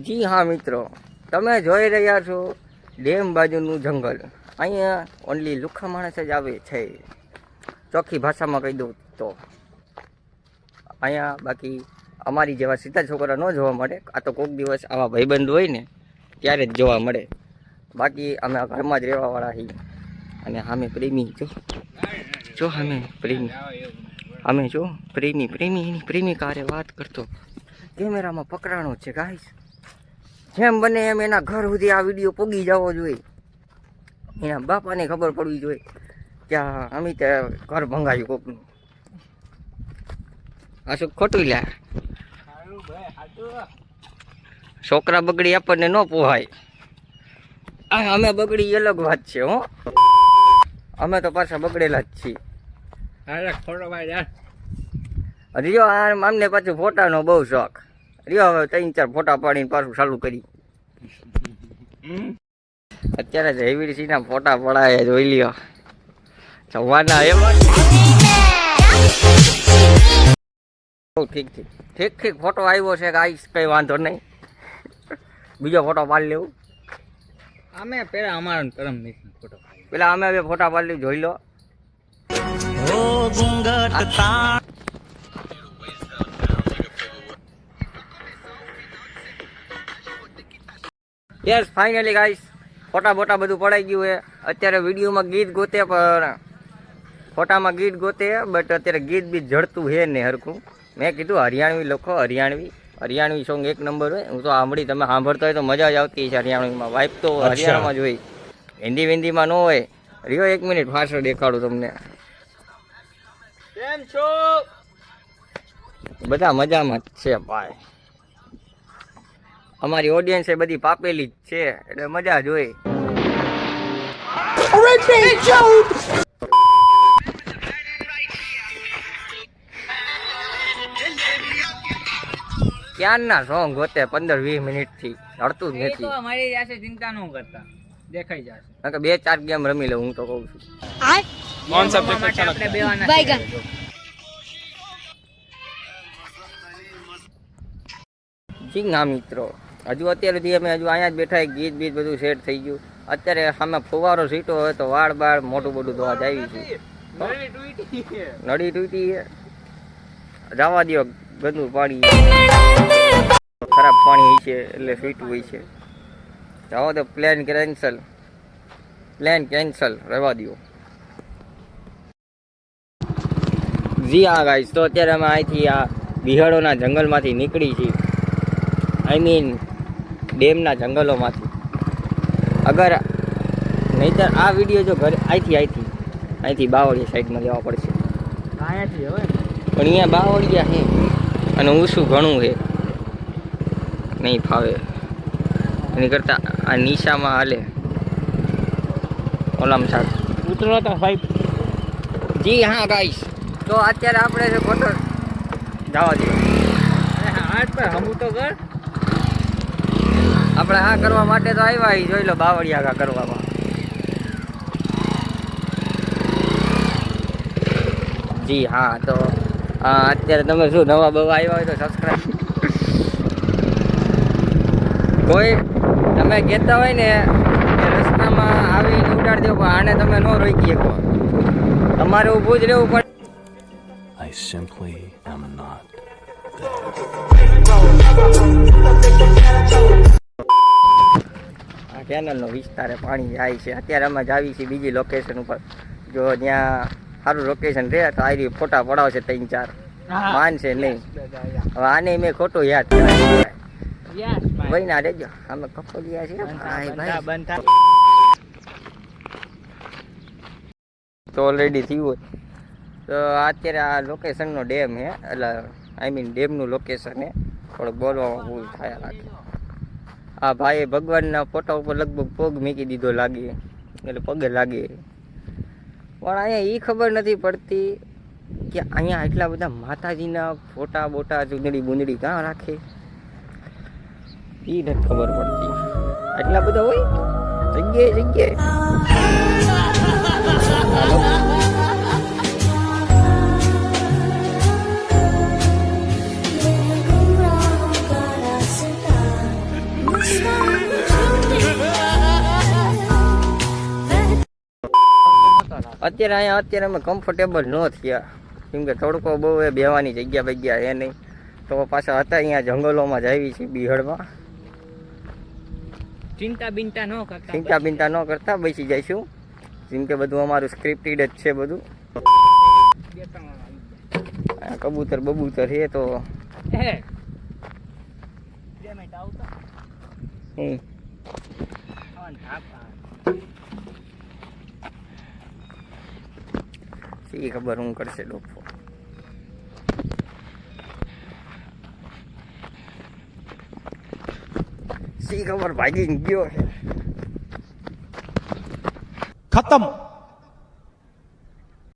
જી હા મિત્રો, તમે જોઈ રહ્યા છો ડેમ બાજુનું જંગલ. અહીંયા ઓનલી લુખા માણસ જ આવે છે, ચોખ્ખી ભાષામાં કહી દઉં તો. અહીંયા બાકી અમારી જેવા સીધા છોકરા ન જોવા મળે. આ તો કોઈક દિવસ આવા ભાઈબંધ હોય ને ત્યારે જ જોવા મળે. બાકી અમે ઘરમાં જ રહેવાવાળા છીએ. અને અમે પ્રેમી જો અમે પ્રેમી, અમે જો પ્રેમિકારે વાત કરતો કેમેરામાં પકડાણો છે ગાઈસ. જેમ બને એમ એના ઘર સુધી આ વિડીયો પોગી જવો જોઈએ. એના બાપાને ખબર પડવી જોઈએ કે અમે તે ઘર ભંગાયું કોકનું. આ શું ખોટું લ્યા? છોકરા બગડી આપણને ન પોહાય. અમે બગડી અલગ વાત છે હો. અમે તો પાછા બગડેલા જ છીએ. હજી જો આમને પાછું ફોટાનો બહુ શોખ રહ્યો. હવે 3-4 ફોટા પાડીને પાછું ચાલુ કરી. અત્યારે જયવીર સિંહના ફોટા પડાય જોઈ લ્યો. જવાના એવા ઠીક ફોટો આવ્યો છે ગાઈસ, કઈ વાંધો નહીં. બીજો ફોટો પાડી લેવું. અમે પેલા અમારો કરમ નહીં ફોટો પેલા અમે હવે ફોટા પાડી જોઈ લો. યસ ફાઇનલી ગાઈસ, ફોટા બોટા બધું પડાઈ ગયું છે. અત્યારે વિડીયોમાં ગીત ગોતે પણ ફોટામાં ગીત ગોતે, બટ અત્યારે ગીત બી જડતું છે ને હરખું. મેં કીધું હરિયાણવી લખો, હરિયાણવી સોંગ એક નંબર હોય. હું તો સાંભળી, તમે સાંભળતા હોય તો મજા જ આવતી છે હરિયાણવીમાં. વાઇફ તો હરિયાણામાં જ હોય, હિન્દીમાં ન હોય. રહ્યો 1 મિનિટ ફાસ્ટ દેખાડું તમને. કેમ છો? બધા મજામાં જ છે ભાઈ. અમારી ઓડિયન્સ એ બધી પાપેલી જ છે એટલે મજા જ હોય. ક્યારના સોંગ ગોતે 15-20 મિનિટ થી હડતું જ નથી. મારી જશે, ચિંતા ન કરતા, દેખાઈ જશે. 2-4 ગેમ રમી લઉં હું તો કહું છું. કોણ સબ્જેક્ટ અચ્છા લગતા है? જી હા મિત્રો, હજુ અત્યાર સુધી અમે અહીંયા જ બેઠા, ગીત બીત બધું સેટ થઈ ગયું. અત્યારે સામે ફુવારો સીટો હોય તો વાળ બાળ મોટું બધું ધોવા આવી છે. નળી તૂટી છે, જવા દો. ગંદુ પાણી, ખરાબ પાણી હોય છે એટલે સીટું હોય છે. જવા દો. પ્લાન કેન્સલ રહેવા દો. જી હા ગાઈસ, તો અત્યારે અમે અહીંથી આ બિહાડોના જંગલમાંથી નીકળી છીએ. આઈ મીન ડેમના જંગલોમાંથી. અગર નહીંતર આ વિડીયો જો ઘરે અહીંથી બાવળિયા સાઈડમાં જવા પડશે. અહીંયાથી હવે પણ અહીંયા બાવળિયા છે અને ઊંચું ઘણું છે, નહીં ફાવે. એની કરતાં આ નિશામાં હાલે. ઓલામ સાહેબ ઉતરો તો સાહેબ. જી હા ગાઈસ, તો અત્યારે આપણે છે ખોટો જવા દઈએ. હમું તો કર. આપણે આ કરવા માટે તો આવ્યા, જોઈ લો બાવળિયા કરવામાં. જી હા, તો અત્યારે તમે શું નવા બવા આવ્યા હોય તો સબસ્ક્રાઈબ. કોઈ તમે કહેતા હોય ને રસ્તામાં આવીને ઉડાડી દો, પણ આને તમે ન રોકી શકો. તમારે ઊભું જ રહેવું પડે. I simply am not આ કેનલનો વિસ્તાર પાણી જાય છે. અત્યારે અમે જાવી છીએ બીજી લોકેશન ઉપર. જો ત્યાં સારું લોકેશન રહે તો આ ફોટા પડાવશે 3-4. માનશે નહીં. હવે આને મેં ખોટું યાદ ભાઈ ના રેજો. અમે કપોલિયા છીએ તો ઓલરેડી થયું. તો અત્યારે આ લોકેશનનો ડેમ છે, એટલે આઈ મીન ડેમનું લોકેશન છે. થોડુંક બોલવામાં ભૂલ થયા લાગે. આ ભાઈએ ભગવાનના ફોટા ઉપર લગભગ પગ મૂકી દીધો લાગે, એટલે પગે લાગે. પણ અહીંયા એ ખબર નથી પડતી કે અહીંયા એટલા બધા માતાજીના ફોટા બોટા ચૂંદડી ક્યાં રાખે, એ નથી ખબર પડતી. એટલા બધા હોય જગ્યાએ. અત્યારે અમે કમ્ફર્ટેબલ ન થયા, કેમ કે તડકો બહુ એ બેવાની જગ્યા એ નહીં, તો પાછા હતા અહીંયા જંગલોમાં જ આવી છે બિહળમાં. ચિંતા બિંતા ન કરતા બેસી જઈશું, જેમ કે બધું અમારું સ્ક્રિપ્ટેડ જ છે બધું. કબૂતર બબૂતર છે તો શી ખબર હું કરશે ડોફો. શી ખબર ભાગી ગયો છે. खत्म.